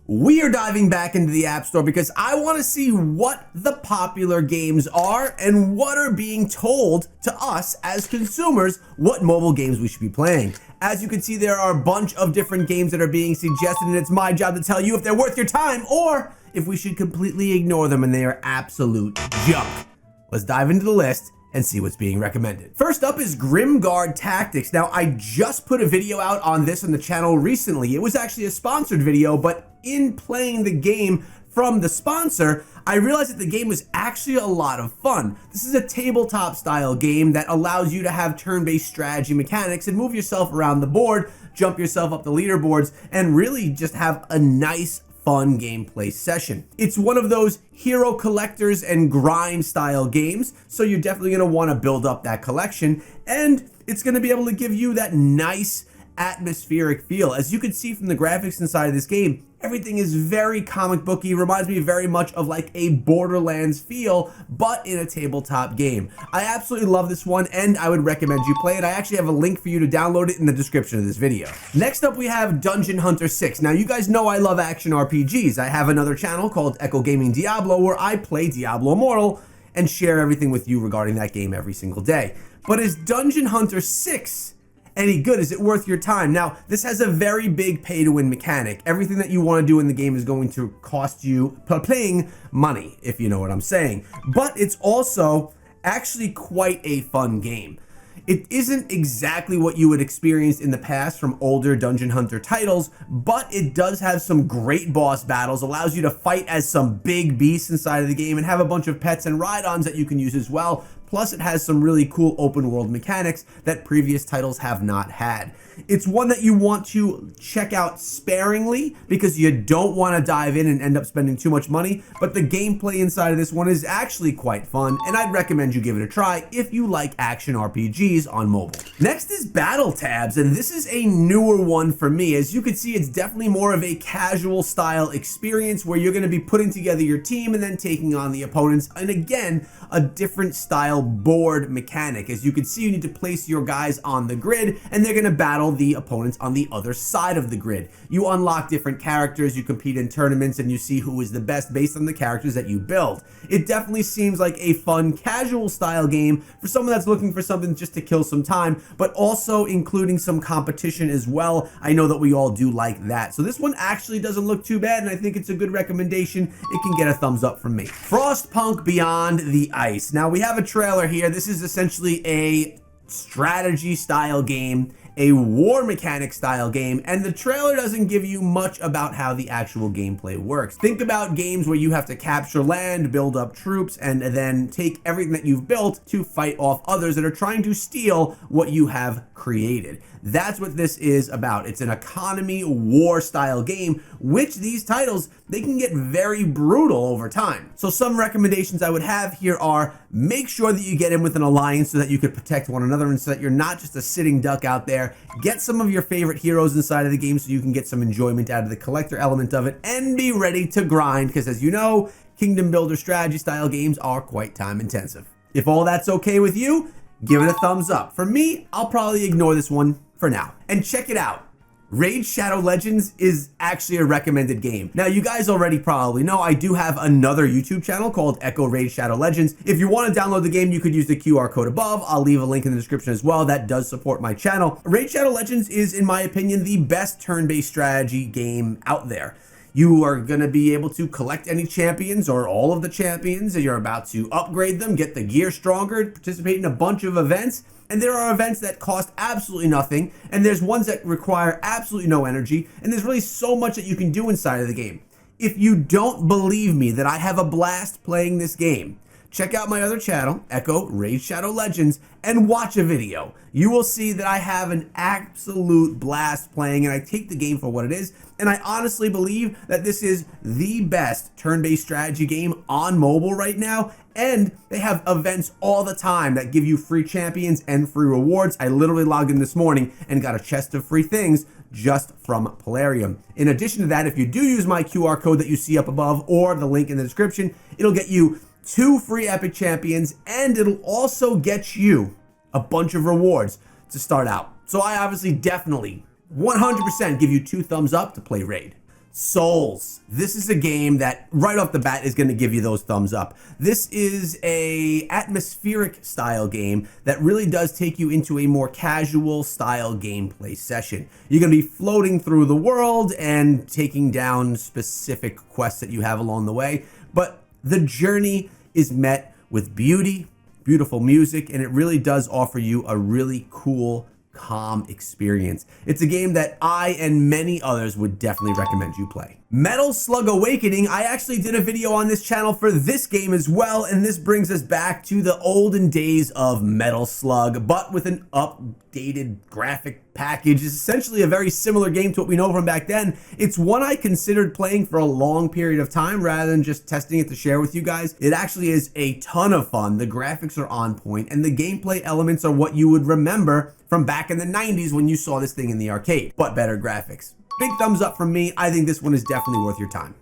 We are diving back into the App Store because I want to see what the popular games are and what are being told to us as consumers what mobile games we should be playing. As you can see, there are a bunch of different games that are being suggested, and it's my job to tell you if they're worth your time or if we should completely ignore them and they are absolute junk. Let's dive into the list and see what's being recommended. First up is Grimguard Tactics. Now, I just put a video out on this on the channel recently. It was actually a sponsored video, but in playing the game from the sponsor, I realized that the game was actually a lot of fun. This is a tabletop style game that allows you to have turn-based strategy mechanics and move yourself around the board, jump yourself up the leaderboards, and really just have a nice fun gameplay session. It's one of those hero collectors and grind style games, so you're definitely going to want to build up that collection, and it's going to be able to give you that nice atmospheric feel. As you can see from the graphics inside of this game, everything is very comic booky, reminds me very much of like a Borderlands feel, but in a tabletop game. I absolutely love this one, and I would recommend you play it. I actually have a link for you to download it in the description of this video. Next up, we have Dungeon Hunter 6. Now, you guys know I love action RPGs. I have another channel called Echo Gaming Diablo where I play Diablo Immortal and share everything with you regarding that game every single day. But is Dungeon Hunter 6 any good? Is it worth your time? Now, this has a very big pay-to-win mechanic. Everything that you want to do in the game is going to cost you playing money, if you know what I'm saying. But it's also actually quite a fun game. It isn't exactly what you would experience in the past from older Dungeon Hunter titles, but it does have some great boss battles, allows you to fight as some big beasts inside of the game, and have a bunch of pets and ride-ons that you can use as well. Plus, it has some really cool open world mechanics that previous titles have not had. It's one that you want to check out sparingly because you don't want to dive in and end up spending too much money, but the gameplay inside of this one is actually quite fun, and I'd recommend you give it a try if you like action RPGs on mobile. Next is BattleTabs, and this is a newer one for me. As you can see, it's definitely more of a casual style experience where you're going to be putting together your team and then taking on the opponents, and again, a different style board mechanic. As you can see, you need to place your guys on the grid, and they're going to battle the opponents on the other side of the grid. You unlock different characters, you compete in tournaments, and you see who is the best based on the characters that you build. It definitely seems like a fun, casual style game for someone that's looking for something just to kill some time, but also including some competition as well. I know that we all do like that. So this one actually doesn't look too bad, and I think it's a good recommendation. It can get a thumbs up from me. Frostpunk Beyond the Ice. Now, we have a trailer here. This is essentially a strategy style game, a war mechanic style game, and the trailer doesn't give you much about how the actual gameplay works. Think about games where you have to capture land, build up troops, and then take everything that you've built to fight off others that are trying to steal what you have created. That's what this is about. It's an economy war style game, which these titles, they can get very brutal over time. So some recommendations I would have here are make sure that you get in with an alliance so that you could protect one another and so that you're not just a sitting duck out there. Get some of your favorite heroes inside of the game so you can get some enjoyment out of the collector element of it, and be ready to grind because, as you know, kingdom builder strategy style games are quite time intensive. If all that's okay with you, give it a thumbs up. For me, I'll probably ignore this one for now. And check it out. Raid Shadow Legends is actually a recommended game. Now, you guys already probably know I do have another YouTube channel called Echo Raid Shadow Legends. If you want to download the game, you could use the QR code above. I'll leave a link in the description as well. That does support my channel. Raid Shadow Legends is, in my opinion, the best turn-based strategy game out there. You are going to be able to collect any champions or all of the champions, and you're about to upgrade them, get the gear stronger, participate in a bunch of events. And there are events that cost absolutely nothing, and there's ones that require absolutely no energy, and there's really so much that you can do inside of the game. If you don't believe me that I have a blast playing this game, check out my other channel, Echo Raid Shadow Legends, and watch a video. You will see that I have an absolute blast playing, and I take the game for what it is, and I honestly believe that this is the best turn-based strategy game on mobile right now, and they have events all the time that give you free champions and free rewards. I literally logged in this morning and got a chest of free things just from Polarium. In addition to that, if you do use my QR code that you see up above or the link in the description, it'll get you 2 free epic champions, and it'll also get you a bunch of rewards to start out. So I obviously definitely 100% give you 2 thumbs up to play Raid. Souls. This is a game that right off the bat is going to give you those thumbs up. This is a atmospheric style game that really does take you into a more casual style gameplay session. You're going to be floating through the world and taking down specific quests that you have along the way, but the journey is met with beauty, beautiful music, and it really does offer you a really cool, calm experience. It's a game that I and many others would definitely recommend you play. Metal Slug Awakening, I actually did a video on this channel for this game as well, and this brings us back to the olden days of Metal Slug, but with an updated graphic package. It's essentially a very similar game to what we know from back then. It's one I considered playing for a long period of time rather than just testing it to share with you guys. It actually is a ton of fun. The graphics are on point, and the gameplay elements are what you would remember from back in the 90s when you saw this thing in the arcade, but better graphics. Big thumbs up from me. I think this one is definitely worth your time.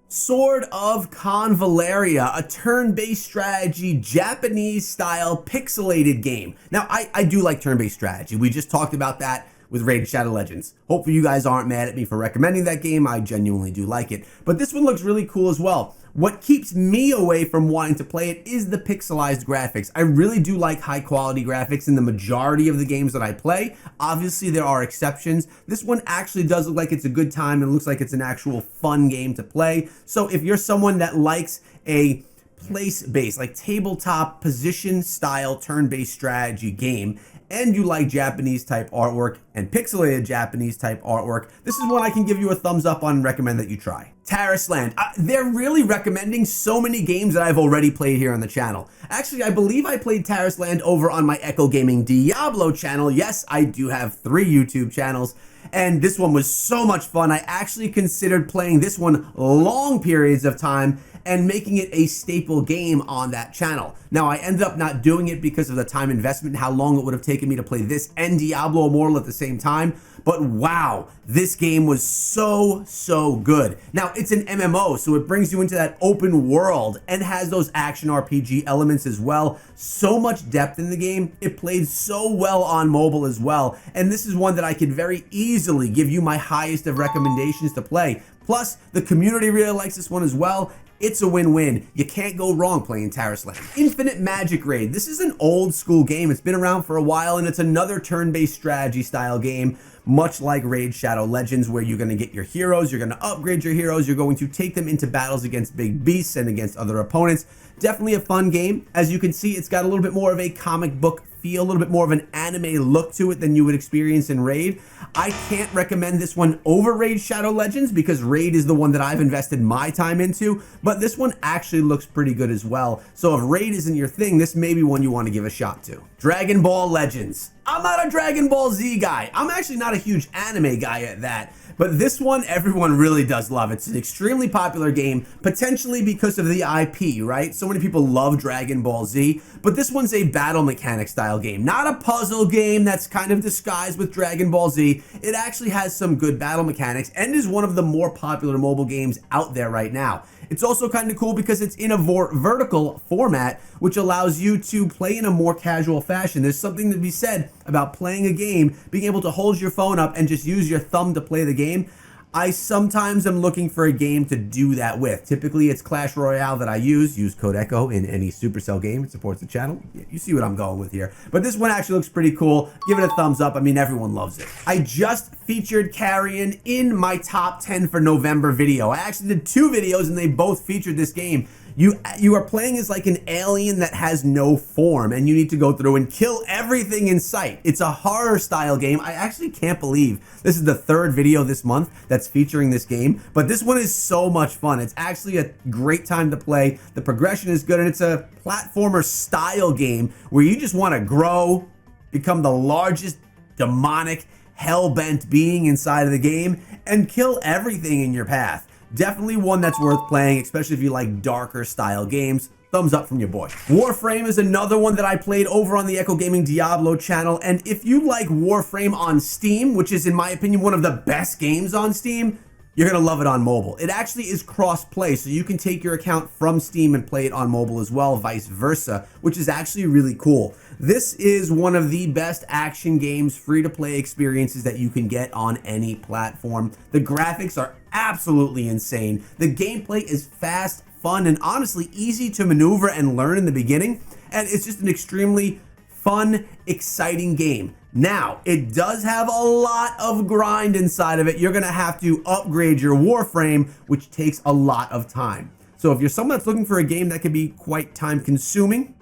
Sword of Convallaria, a turn-based strategy, Japanese-style pixelated game. Now, I do like turn-based strategy. We just talked about that with Raid Shadow Legends. Hopefully you guys aren't mad at me for recommending that game. I genuinely do like it. But this one looks really cool as well. What keeps me away from wanting to play it is the pixelized graphics. I really do like high quality graphics in the majority of the games that I play. Obviously there are exceptions. This one actually does look like it's a good time and looks like it's an actual fun game to play. So if you're someone that likes a place-based, like tabletop position style turn-based strategy game, and you like Japanese type artwork and pixelated Japanese type artwork, this is one I can give you a thumbs up on and recommend that you try. Tarisland. They're really recommending so many games that I've already played here on the channel. Actually, I believe I played Tarisland over on my Echo Gaming Diablo channel. Yes, I do have 3 YouTube channels, and this one was so much fun. I actually considered playing this one long periods of time and making it a staple game on that channel. Now, I ended up not doing it because of the time investment and how long it would have taken me to play this and Diablo Immortal at the same time, but wow, this game was so good. Now, it's an MMO, so it brings you into that open world and has those action RPG elements as well. So much depth in the game. It played so well on mobile as well, and this is one that I could very easily give you my highest of recommendations to play. Plus, the community really likes this one as well. It's a win-win. You can't go wrong playing Tarisland. Infinite Magicraid. This is an old school game. It's been around for a while, and it's another turn-based strategy style game, much like Raid Shadow Legends, where you're going to get your heroes, you're going to upgrade your heroes, you're going to take them into battles against big beasts and against other opponents. Definitely a fun game. As you can see, it's got a little bit more of a comic book feel, a little bit more of an anime look to it than you would experience in Raid. I can't recommend this one over Raid Shadow Legends because Raid is the one that I've invested my time into, but this one actually looks pretty good as well. So if Raid isn't your thing, this may be one you want to give a shot to. Dragon Ball Legends. I'm not a Dragon Ball Z guy. I'm actually not a huge anime guy at that. But this one, everyone really does love. It's an extremely popular game, potentially because of the IP, right? So many people love Dragon Ball Z, but this one's a battle mechanic style game, not a puzzle game that's kind of disguised with Dragon Ball Z. It actually has some good battle mechanics and is one of the more popular mobile games out there right now. It's also kind of cool because it's in a vertical format, which allows you to play in a more casual fashion. There's something to be said about playing a game, being able to hold your phone up and just use your thumb to play the game. I sometimes am looking for a game to do that with. Typically, it's Clash Royale that I use. Use code ECHO in any Supercell game. It supports the channel. You see what I'm going with here. But this one actually looks pretty cool. Give it a thumbs up. I mean, everyone loves it. I just featured Carrion in my top 10 for November video. I actually did 2 videos and they both featured this game. You are playing as like an alien that has no form, and you need to go through and kill everything in sight. It's a horror style game. I actually can't believe this is the 3rd video this month that's featuring this game, but this one is so much fun. It's actually a great time to play. The progression is good, and it's a platformer style game where you just want to grow, become the largest demonic hell-bent being inside of the game, and kill everything in your path. Definitely one that's worth playing, especially if you like darker style games. Thumbs up from your boy. Warframe is another one that I played over on the Echo Gaming Diablo channel, and if you like Warframe on Steam, which is in my opinion one of the best games on Steam, you're gonna love it on mobile. It actually is cross-play, so you can take your account from Steam and play it on mobile as well, vice versa, which is actually really cool. This is one of the best action games, free-to-play experiences that you can get on any platform. The graphics are absolutely insane. The gameplay is fast, fun, and honestly easy to maneuver and learn in the beginning, and it's just an extremely fun, exciting game. Now, it does have a lot of grind inside of it. You're gonna have to upgrade your Warframe, which takes a lot of time. So if you're someone that's looking for a game that can be quite time consuming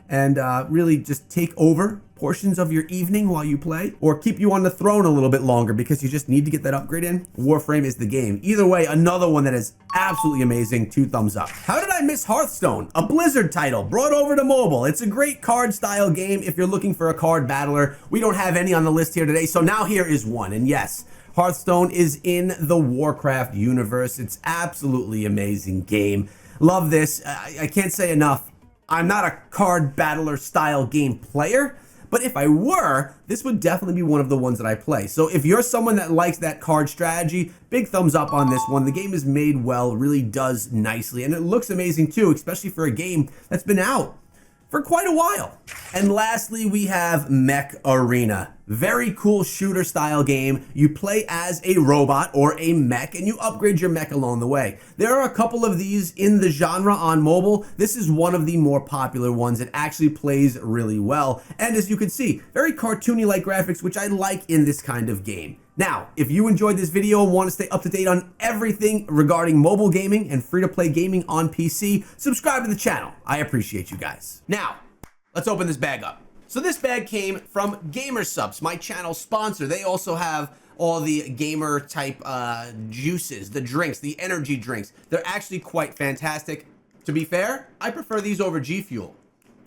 and really just take over portions of your evening while you play, or keep you on the throne a little bit longer because you just need to get that upgrade in, Warframe is the game. Either way, another one that is absolutely amazing, 2 thumbs up. How did I miss Hearthstone? A Blizzard title brought over to mobile. It's a great card style game if you're looking for a card battler. We don't have any on the list here today, so now here is one. And yes, Hearthstone is in the Warcraft universe. It's absolutely amazing game. Love this. I can't say enough. I'm not a card battler style game player, but if I were, this would definitely be one of the ones that I play. So if you're someone that likes that card strategy, big thumbs up on this one. The game is made well, really does nicely, and it looks amazing too, especially for a game that's been out for quite a while. And lastly, we have Mech Arena. Very cool shooter style game. You play as a robot or a mech and you upgrade your mech along the way. There are a couple of these in the genre on mobile. This is one of the more popular ones. It actually plays really well. And as you can see, very cartoony like graphics, which I like in this kind of game. Now, if you enjoyed this video and want to stay up to date on everything regarding mobile gaming and free-to-play gaming on PC, subscribe to the channel. I appreciate you guys. Now, let's open this bag up. So this bag came from Gamer Subs, my channel sponsor. They also have all the gamer type juices, the drinks, the energy drinks. They're actually quite fantastic. To be fair, I prefer these over G Fuel.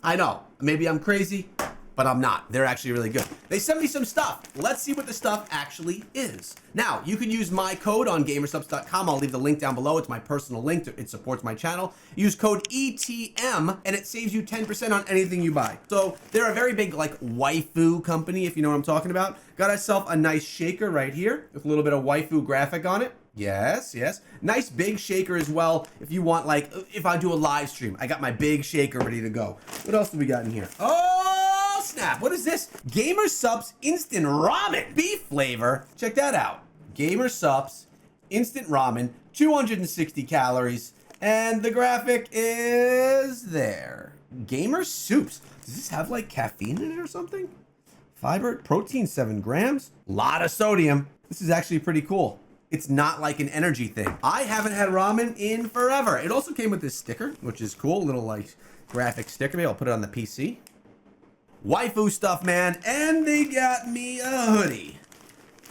I know, maybe I'm crazy, but I'm not. They're actually really good. They sent me some stuff. Let's see what the stuff actually is. Now, you can use my code on gamersubs.com. I'll leave the link down below. It's my personal link. It supports my channel. Use code ETM, and it saves you 10% on anything you buy. So they're a very big, like, waifu company, if you know what I'm talking about. Got myself a nice shaker right here with a little bit of waifu graphic on it. Yes, yes. Nice big shaker as well. If you want, like, if I do a live stream, I got my big shaker ready to go. What else do we got in here? Oh, snap. What is this? Gamer Subs Instant Ramen. Beef flavor. Check that out. Gamer Subs Instant Ramen. 260 calories. And the graphic is there. Gamer Soups. Does this have, like, caffeine in it or something? Fiber, protein, 7 grams. Lot of sodium. This is actually pretty cool. It's not like an energy thing. I haven't had ramen in forever. It also came with this sticker, which is cool. A little like graphic sticker. Maybe I'll put it on the PC. Waifu stuff, man. And they got me a hoodie.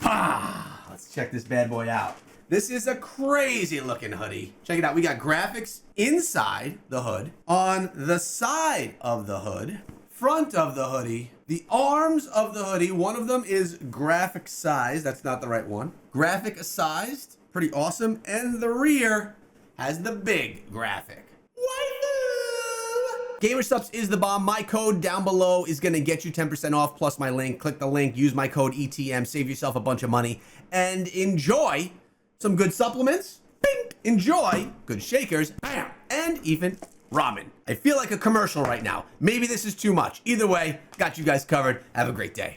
Ah, let's check this bad boy out. This is a crazy looking hoodie. Check it out. We got graphics inside the hood, on the side of the hood, front of the hoodie, the arms of the hoodie. One of them is graphic sized. That's not the right one. Graphic sized, pretty awesome. And the rear has the big graphic. Waifu! Gamer Subs is the bomb. My code down below is gonna get you 10% off plus my link. Click the link, use my code ETM, save yourself a bunch of money, and enjoy some good supplements. Bing! Enjoy good shakers. Bam! And even ramen. I feel like a commercial right now. Maybe this is too much. Either way, got you guys covered. Have a great day.